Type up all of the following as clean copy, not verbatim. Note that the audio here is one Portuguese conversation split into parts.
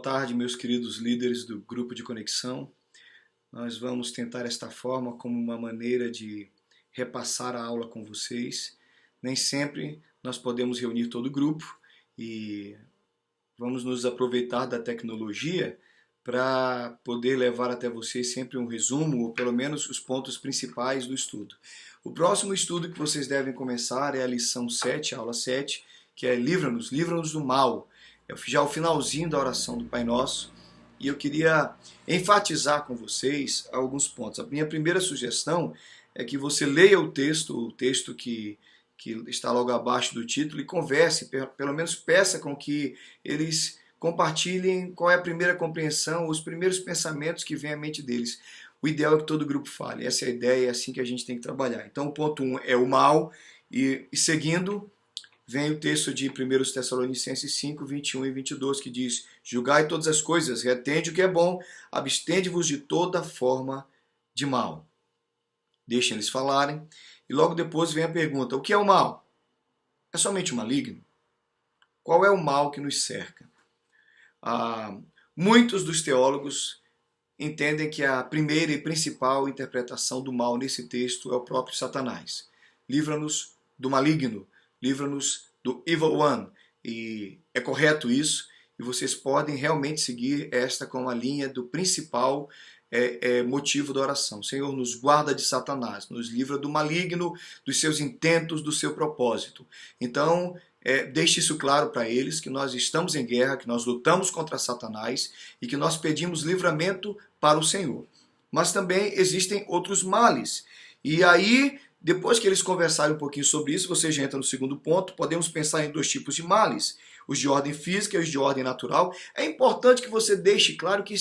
tarde, meus queridos líderes do grupo de conexão. Nós vamos tentar esta forma como uma maneira de repassar a aula com vocês. Nem sempre nós podemos reunir todo o grupo e vamos nos aproveitar da tecnologia para poder levar até vocês sempre um resumo, ou pelo menos os pontos principais do estudo. O próximo estudo que vocês devem começar é a lição 7, a aula 7, que é livra-nos do mal. É já o finalzinho da oração do Pai Nosso, e eu queria enfatizar com vocês alguns pontos. A minha primeira sugestão é que você leia o texto que está logo abaixo do título, e converse, pelo menos peça com que eles compartilhem qual é a primeira compreensão, os primeiros pensamentos que vêm à mente deles. O ideal é que todo grupo fale, essa é a ideia, é assim que a gente tem que trabalhar. Então o ponto 1 é o mal, e seguindo vem o texto de 1 Tessalonicenses 5, 21 e 22, que diz: julgai todas as coisas, retende o que é bom, abstende-vos de toda forma de mal. Deixem eles falarem. E logo depois vem a pergunta: o que é o mal? É somente o maligno? Qual é o mal que nos cerca? Muitos dos teólogos entendem que a primeira e principal interpretação do mal nesse texto é o próprio Satanás. Livra-nos do maligno, livra-nos do Evil One. E é correto isso, e vocês podem realmente seguir esta como a linha do principal motivo da oração. Senhor, nos guarda de Satanás, nos livra do maligno, dos seus intentos, do seu propósito. Então, deixe isso claro para eles, que nós estamos em guerra, que nós lutamos contra Satanás e que nós pedimos livramento para o Senhor. Mas também existem outros males. E aí, depois que eles conversarem um pouquinho sobre isso, você já entra no segundo ponto. Podemos pensar em dois tipos de males: os de ordem física e os de ordem natural. É importante que você deixe claro que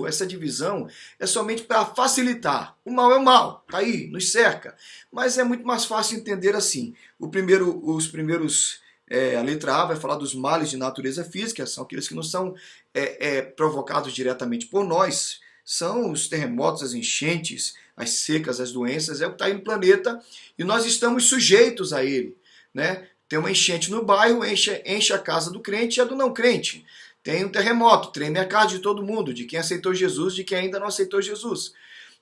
essa divisão é somente para facilitar. O mal é o mal, está aí, nos cerca. Mas é muito mais fácil entender assim. A letra A vai falar dos males de natureza física, são aqueles que não são provocados diretamente por nós. São os terremotos, as enchentes, as secas, as doenças, é o que está aí no planeta, e nós estamos sujeitos a ele, né? Tem uma enchente no bairro, enche a casa do crente e a do não crente. Tem um terremoto, treme a casa de todo mundo, de quem aceitou Jesus, de quem ainda não aceitou Jesus.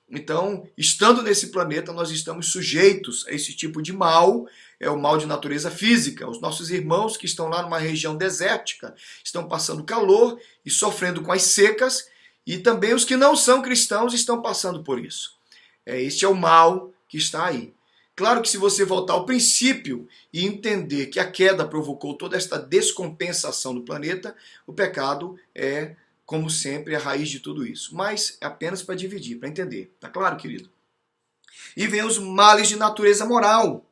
Então, estando nesse planeta, nós estamos sujeitos a esse tipo de mal, é o mal de natureza física. Os nossos irmãos que estão lá numa região desértica estão passando calor e sofrendo com as secas, e também os que não são cristãos estão passando por isso. Este é o mal que está aí. Claro que se você voltar ao princípio e entender que a queda provocou toda esta descompensação do planeta, o pecado é, como sempre, a raiz de tudo isso. Mas é apenas para dividir, para entender. Tá claro, querido? E vem os males de natureza moral.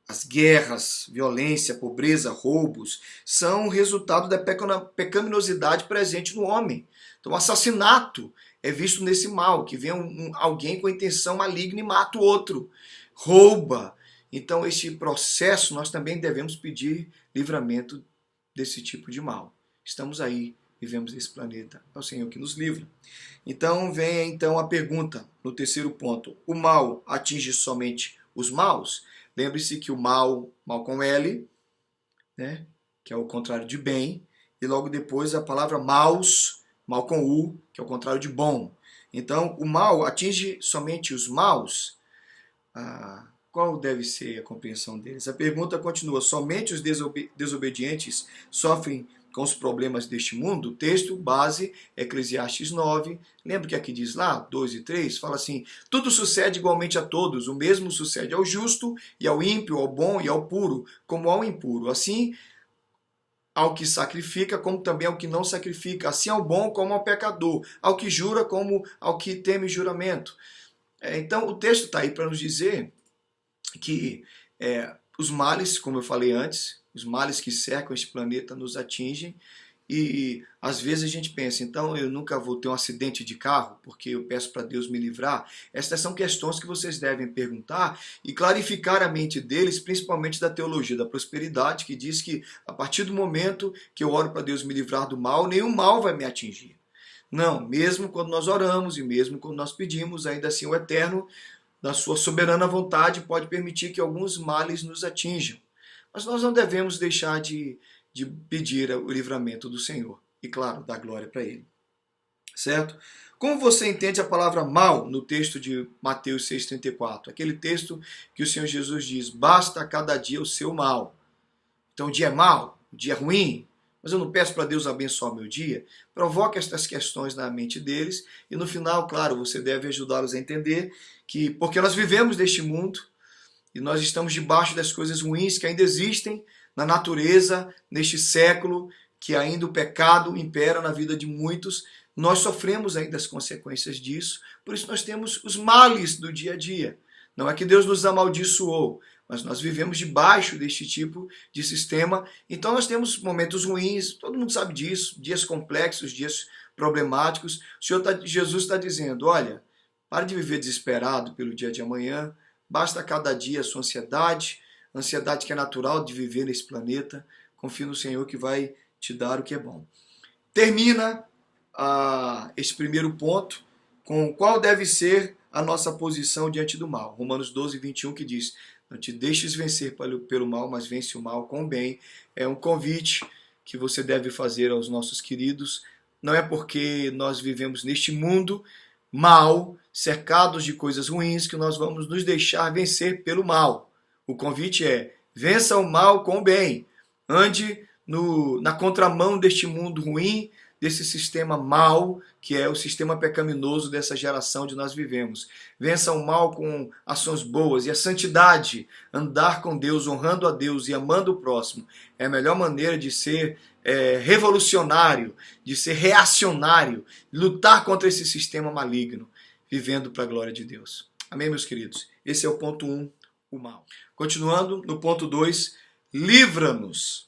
As guerras, violência, pobreza, roubos, são resultado da pecaminosidade presente no homem. Então, o assassinato é visto nesse mal, que vem alguém com intenção maligna e mata o outro, rouba. Então, este processo, nós também devemos pedir livramento desse tipo de mal. Estamos aí, vivemos nesse planeta, é o Senhor que nos livra. Então, vem a pergunta, no terceiro ponto: o mal atinge somente os maus? Lembre-se que o mal com L, né, que é o contrário de bem, e logo depois a palavra maus, mal com U, que é o contrário de bom. Então, o mal atinge somente os maus? Qual deve ser a compreensão deles? A pergunta continua: somente os desobedientes sofrem com os problemas deste mundo? O texto base é Eclesiastes 9. Lembra que aqui diz lá, 2 e 3, fala assim: tudo sucede igualmente a todos, o mesmo sucede ao justo e ao ímpio, ao bom e ao puro, como ao impuro. Assim, ao que sacrifica, como também ao que não sacrifica, assim ao bom como ao pecador, ao que jura como ao que teme juramento. Então, o texto está aí para nos dizer que os males, como eu falei antes, os males que cercam este planeta nos atingem, e às vezes a gente pensa: então eu nunca vou ter um acidente de carro porque eu peço para Deus me livrar. Estas são questões que vocês devem perguntar e clarificar a mente deles, principalmente da teologia da prosperidade, que diz que a partir do momento que eu oro para Deus me livrar do mal, nenhum mal vai me atingir. Não, mesmo quando nós oramos e mesmo quando nós pedimos, ainda assim o Eterno, na sua soberana vontade, pode permitir que alguns males nos atinjam. Mas nós não devemos deixar de de pedir o livramento do Senhor e, claro, dar glória para Ele. Certo? Como você entende a palavra mal no texto de Mateus 6,34? Aquele texto que o Senhor Jesus diz, basta a cada dia o seu mal. Então o dia é mau, o dia é ruim, mas eu não peço para Deus abençoar o meu dia. Provoque estas questões na mente deles e no final, claro, você deve ajudá-los a entender que, porque nós vivemos neste mundo e nós estamos debaixo das coisas ruins que ainda existem na natureza, neste século, que ainda o pecado impera na vida de muitos, nós sofremos ainda as consequências disso, por isso nós temos os males do dia a dia. Não é que Deus nos amaldiçoou, mas nós vivemos debaixo deste tipo de sistema, então nós temos momentos ruins, todo mundo sabe disso, dias complexos, dias problemáticos. Jesus está dizendo, olha, pare de viver desesperado pelo dia de amanhã, basta cada dia a sua ansiedade que é natural de viver nesse planeta, confie no Senhor que vai te dar o que é bom. Termina esse primeiro ponto com qual deve ser a nossa posição diante do mal. Romanos 12, 21 que diz, não te deixes vencer pelo mal, mas vence o mal com o bem. É um convite que você deve fazer aos nossos queridos. Não é porque nós vivemos neste mundo mal, cercados de coisas ruins, que nós vamos nos deixar vencer pelo mal. O convite é, vença o mal com o bem. Ande na contramão deste mundo ruim, desse sistema mal, que é o sistema pecaminoso dessa geração onde nós vivemos. Vença o mal com ações boas e a santidade, andar com Deus, honrando a Deus e amando o próximo, é a melhor maneira de ser revolucionário, de ser reacionário, lutar contra esse sistema maligno, vivendo para a glória de Deus. Amém, meus queridos? Esse é o ponto 1, o mal. Continuando, no ponto 2, livra-nos.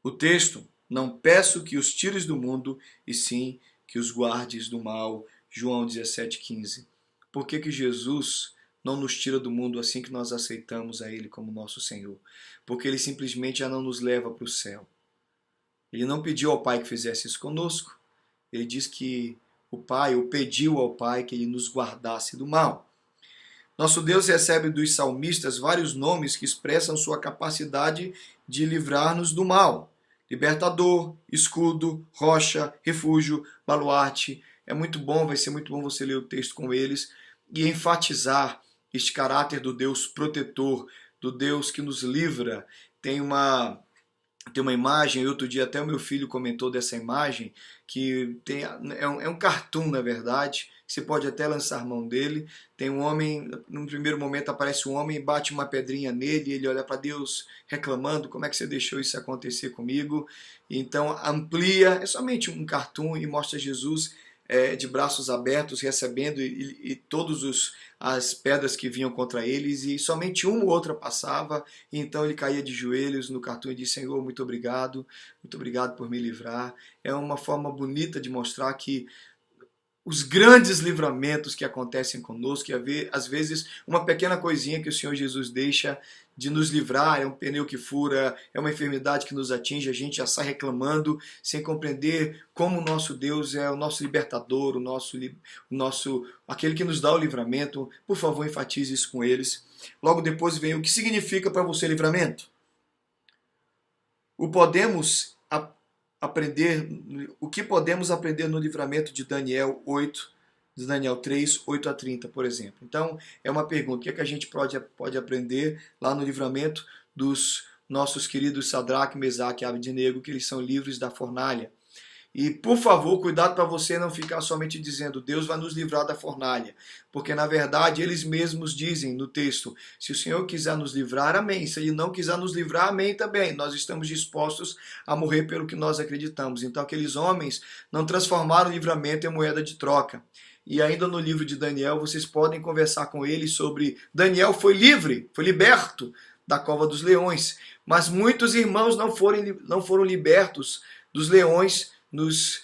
O texto, não peço que os tires do mundo, e sim que os guardes do mal. João 17,15. Por que Jesus não nos tira do mundo assim que nós aceitamos a Ele como nosso Senhor? Porque Ele simplesmente já não nos leva para o céu. Ele não pediu ao Pai que fizesse isso conosco. Ele diz que o Pai, ou pediu ao Pai que Ele nos guardasse do mal. Nosso Deus recebe dos salmistas vários nomes que expressam sua capacidade de livrar-nos do mal. Libertador, escudo, rocha, refúgio, baluarte. É muito bom, vai ser muito bom você ler o texto com eles e enfatizar este caráter do Deus protetor, do Deus que nos livra. Tem uma imagem, outro dia até o meu filho comentou dessa imagem, que é um cartoon, na verdade, você pode até lançar mão dele. Tem um homem, num primeiro momento aparece um homem, bate uma pedrinha nele, e ele olha para Deus reclamando, como é que você deixou isso acontecer comigo? Então amplia, é somente um cartoon e mostra Jesus de braços abertos, recebendo e todas as pedras que vinham contra eles, e somente uma ou outra passava, e então ele caía de joelhos no cartoon e disse, Senhor, muito obrigado por me livrar. É uma forma bonita de mostrar que os grandes livramentos que acontecem conosco, que às vezes uma pequena coisinha que o Senhor Jesus deixa de nos livrar, é um pneu que fura, é uma enfermidade que nos atinge, a gente já sai reclamando, sem compreender como o nosso Deus é o nosso libertador, aquele que nos dá o livramento. Por favor, enfatize isso com eles. Logo depois vem o que significa para você livramento. O que podemos aprender no livramento de Daniel 8, de Daniel 3, 8 a 30, por exemplo. Então, é uma pergunta, o que a gente pode aprender lá no livramento dos nossos queridos Sadraque, Mesaque e Abednego, que eles são livres da fornalha. E, por favor, cuidado para você não ficar somente dizendo Deus vai nos livrar da fornalha, porque, na verdade, eles mesmos dizem no texto, se o Senhor quiser nos livrar, amém. Se Ele não quiser nos livrar, amém também. Nós estamos dispostos a morrer pelo que nós acreditamos. Então, aqueles homens não transformaram o livramento em moeda de troca. E ainda no livro de Daniel, vocês podem conversar com ele sobre Daniel foi livre, foi liberto da cova dos leões, mas muitos irmãos não foram libertos dos leões nos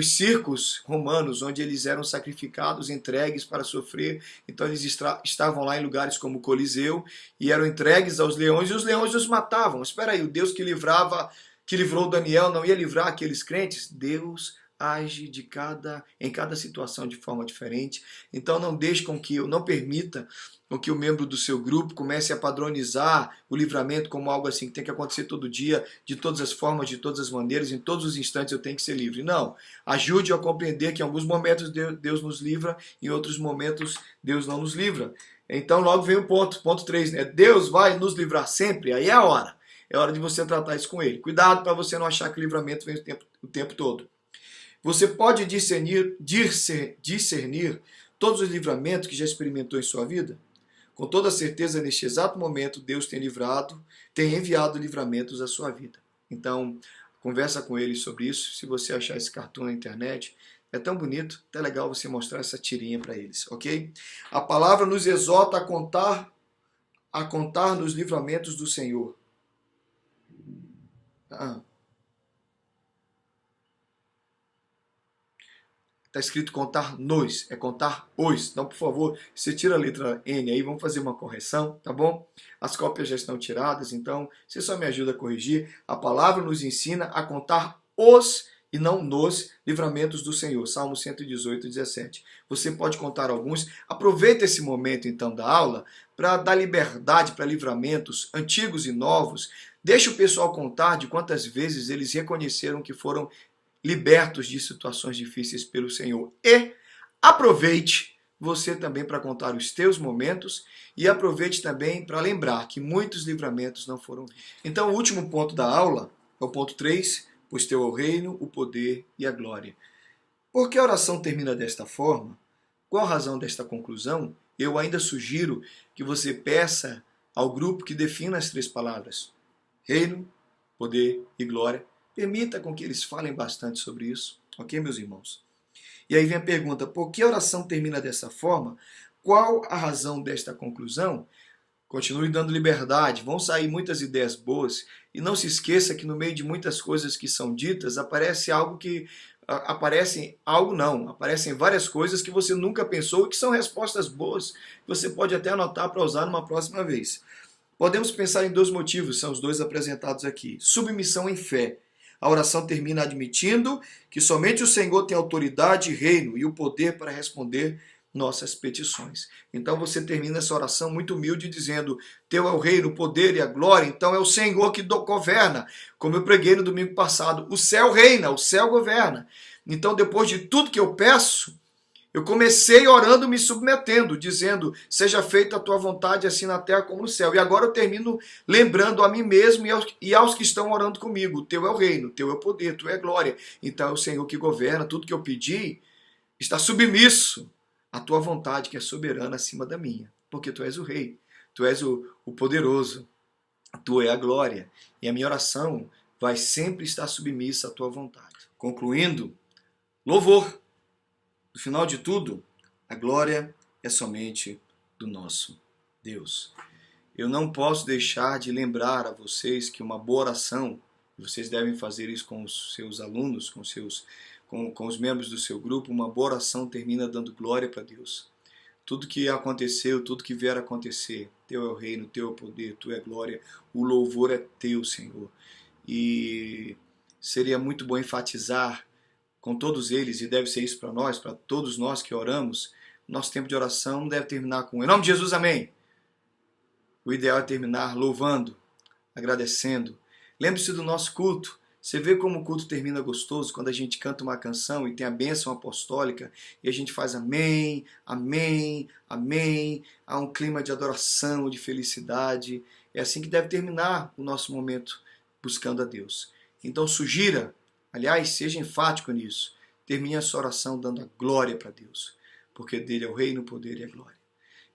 circos romanos, onde eles eram sacrificados, entregues para sofrer. Então eles estavam lá em lugares como o Coliseu e eram entregues aos leões, e os leões os matavam. Espera aí, o Deus que livrou Daniel não ia livrar aqueles crentes? Deus age em cada situação de forma diferente. Então não permita com que o membro do seu grupo comece a padronizar o livramento como algo assim que tem que acontecer todo dia, de todas as formas, de todas as maneiras, em todos os instantes eu tenho que ser livre. Não. Ajude-o a compreender que em alguns momentos Deus nos livra, em outros momentos Deus não nos livra. Então logo vem o ponto 3, né? Deus vai nos livrar sempre, aí é a hora. É hora de você tratar isso com ele. Cuidado para você não achar que o livramento vem o tempo todo. Você pode discernir todos os livramentos que já experimentou em sua vida? Com toda certeza, neste exato momento, Deus tem enviado livramentos à sua vida. Então, conversa com ele sobre isso. Se você achar esse cartoon na internet, é tão bonito, é legal você mostrar essa tirinha para eles, ok? A palavra nos exorta a contar nos livramentos do Senhor. Está escrito contar nos, é contar os. Então, por favor, você tira a letra N aí, vamos fazer uma correção, tá bom? As cópias já estão tiradas, então você só me ajuda a corrigir. A palavra nos ensina a contar os e não nos livramentos do Senhor. Salmo 118, 17. Você pode contar alguns. Aproveita esse momento, então, da aula para dar liberdade para livramentos antigos e novos. Deixa o pessoal contar de quantas vezes eles reconheceram que foram libertos de situações difíceis pelo Senhor. E aproveite você também para contar os teus momentos e aproveite também para lembrar que muitos livramentos não foram vistos. Então o último ponto da aula é o ponto 3, pois teu é o reino, o poder e a glória. Por que a oração termina desta forma? Qual a razão desta conclusão? Eu ainda sugiro que você peça ao grupo que defina as 3 palavras: reino, poder e glória. Permita com que eles falem bastante sobre isso, ok, meus irmãos? E aí vem a pergunta, por que a oração termina dessa forma? Qual a razão desta conclusão? Continue dando liberdade, vão sair muitas ideias boas, e não se esqueça que no meio de muitas coisas que são ditas, aparecem várias coisas que você nunca pensou e que são respostas boas, você pode até anotar para usar numa próxima vez. Podemos pensar em 2 motivos, são os 2 apresentados aqui. Submissão em fé. A oração termina admitindo que somente o Senhor tem autoridade, reino e o poder para responder nossas petições. Então você termina essa oração muito humilde dizendo: teu é o reino, o poder e a glória, então é o Senhor que governa. Como eu preguei no domingo passado, o céu reina, o céu governa. Então depois de tudo que eu peço, eu comecei orando, me submetendo, dizendo: seja feita a tua vontade, assim na terra como no céu. E agora eu termino lembrando a mim mesmo e aos que estão orando comigo: teu é o reino, teu é o poder, tu é a glória. Então é o Senhor que governa, tudo que eu pedi está submisso à tua vontade, que é soberana acima da minha. Porque tu és o rei, tu és o poderoso, tu é a glória. E a minha oração vai sempre estar submissa à tua vontade. Concluindo, louvor. No final de tudo, a glória é somente do nosso Deus. Eu não posso deixar de lembrar a vocês que uma boa oração, vocês devem fazer isso com os seus alunos, com os membros do seu grupo, uma boa oração termina dando glória para Deus. Tudo que aconteceu, tudo que vier a acontecer, teu é o reino, teu é o poder, tu é a glória, o louvor é teu, Senhor. E seria muito bom enfatizar com todos eles, e deve ser isso para nós, para todos nós que oramos, nosso tempo de oração deve terminar com: em nome de Jesus, amém. O ideal é terminar louvando, agradecendo. Lembre-se do nosso culto. Você vê como o culto termina gostoso quando a gente canta uma canção e tem a bênção apostólica e a gente faz amém, amém, amém. Há um clima de adoração, de felicidade. É assim que deve terminar o nosso momento buscando a Deus. Então sugira, aliás, seja enfático nisso. Termine a sua oração dando a glória para Deus, porque dele é o reino, o poder e a glória.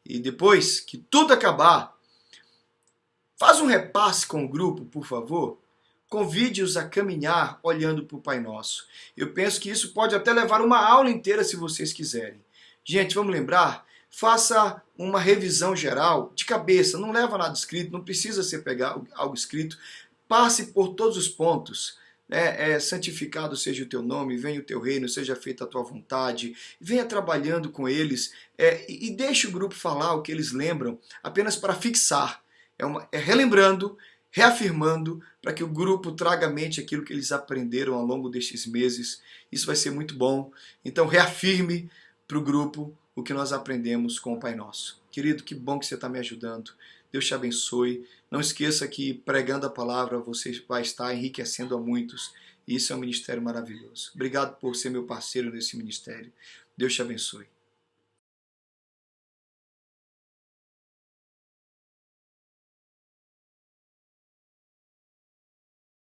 E depois que tudo acabar, faz um repasse com o grupo, por favor. Convide-os a caminhar olhando para o Pai Nosso. Eu penso que isso pode até levar uma aula inteira se vocês quiserem. Gente, vamos lembrar? Faça uma revisão geral de cabeça. Não leva nada escrito, não precisa ser pegar algo escrito. Passe por todos os pontos. Santificado seja o teu nome, venha o teu reino, seja feita a tua vontade, venha trabalhando com eles e deixe o grupo falar o que eles lembram, apenas para fixar, relembrando, reafirmando, para que o grupo traga à mente aquilo que eles aprenderam ao longo destes meses. Isso vai ser muito bom. Então reafirme para o grupo o que nós aprendemos com o Pai Nosso. Querido, que bom que você está me ajudando. Deus te abençoe. Não esqueça que pregando a palavra você vai estar enriquecendo a muitos. E isso é um ministério maravilhoso. Obrigado por ser meu parceiro nesse ministério. Deus te abençoe.